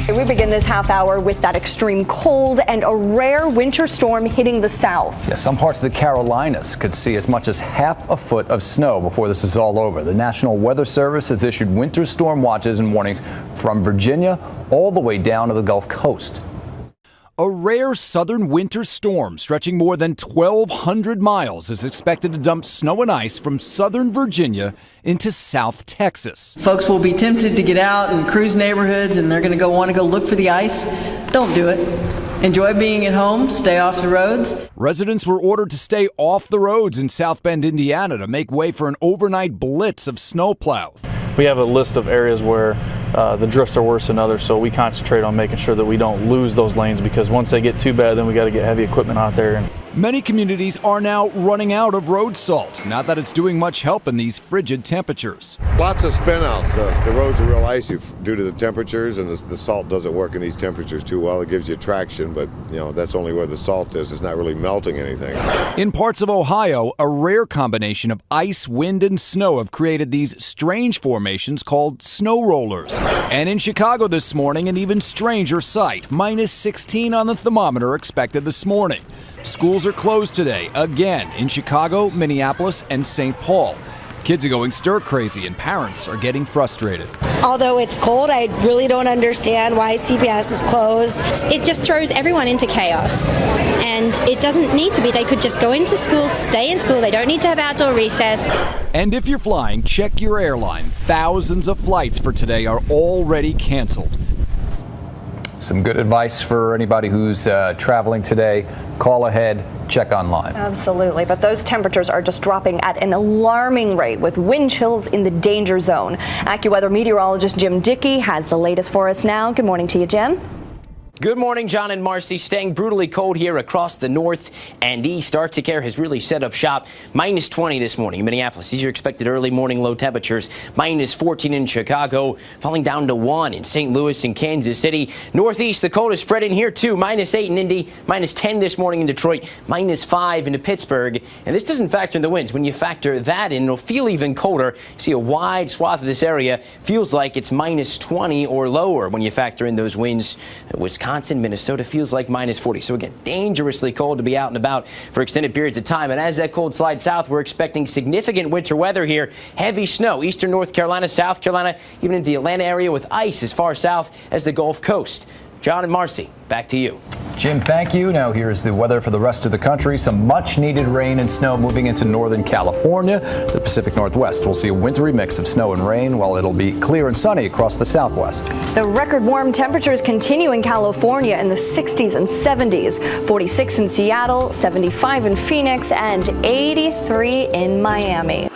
We begin this half hour with that extreme cold and a rare winter storm hitting the south. Yeah, some parts of the Carolinas could see as much as half a foot of snow before this is all over. The National Weather Service has issued winter storm watches and warnings from Virginia all the way down to the Gulf Coast. A rare southern winter storm stretching more than 1,200 miles is expected to dump snow and ice from southern Virginia into South Texas. Folks will be tempted to get out and cruise neighborhoods, and they're going to want to go look for the ice. Don't do it. Enjoy being at home. Stay off the roads. Residents were ordered to stay off the roads in South Bend, Indiana, to make way for an overnight blitz of snowplows. We have a list of areas where the drifts are worse than others, so we concentrate on making sure that we don't lose those lanes, because once they get too bad, then we got to get heavy equipment out there. Many communities are now running out of road salt. Not that it's doing much help in these frigid temperatures. Lots of spin outs. The roads are real icy due to the temperatures, and the salt doesn't work in these temperatures too well. It gives you traction, but that's only where the salt is. It's not really melting anything. In parts of Ohio, a rare combination of ice, wind, and snow have created these strange formations called snow rollers. And in Chicago this morning, an even stranger sight. Minus 16 on the thermometer expected this morning. Schools are closed today, again, in Chicago, Minneapolis, and St. Paul. Kids are going stir-crazy, and parents are getting frustrated. Although it's cold, I really don't understand why CPS is closed. It just throws everyone into chaos, and it doesn't need to be. They could just go into school, stay in school. They don't need to have outdoor recess. And if you're flying, check your airline. Thousands of flights for today are already canceled. Some good advice for anybody who's traveling today. Call ahead, check online. Absolutely, but those temperatures are just dropping at an alarming rate with wind chills in the danger zone. AccuWeather meteorologist Jim Dickey has the latest for us now. Good morning to you, Jim. Good morning, John and Marcy. Staying brutally cold here across the north and east. Arctic air has really set up shop. Minus 20 this morning in Minneapolis. These are expected early morning low temperatures. Minus 14 in Chicago, falling down to 1 in St. Louis and Kansas City. Northeast, the coldest spread in here too. Minus 8 in Indy, minus 10 this morning in Detroit, minus 5 into Pittsburgh. And this doesn't factor in the winds. When you factor that in, it'll feel even colder. See a wide swath of this area. Feels like it's minus 20 or lower when you factor in those winds. Wisconsin, Minnesota feels like minus 40. So again, dangerously cold to be out and about for extended periods of time. And as that cold slides south, we're expecting significant winter weather here. Heavy snow, eastern North Carolina, South Carolina, even into the Atlanta area with ice as far south as the Gulf Coast. John and Marcy, back to you. Jim, thank you. Now here's the weather for the rest of the country. Some much needed rain and snow moving into northern California. The Pacific Northwest will see a wintry mix of snow and rain, while it'll be clear and sunny across the southwest. The record warm temperatures continue in California in the 60s and 70s. 46 in Seattle, 75 in Phoenix, and 83 in Miami.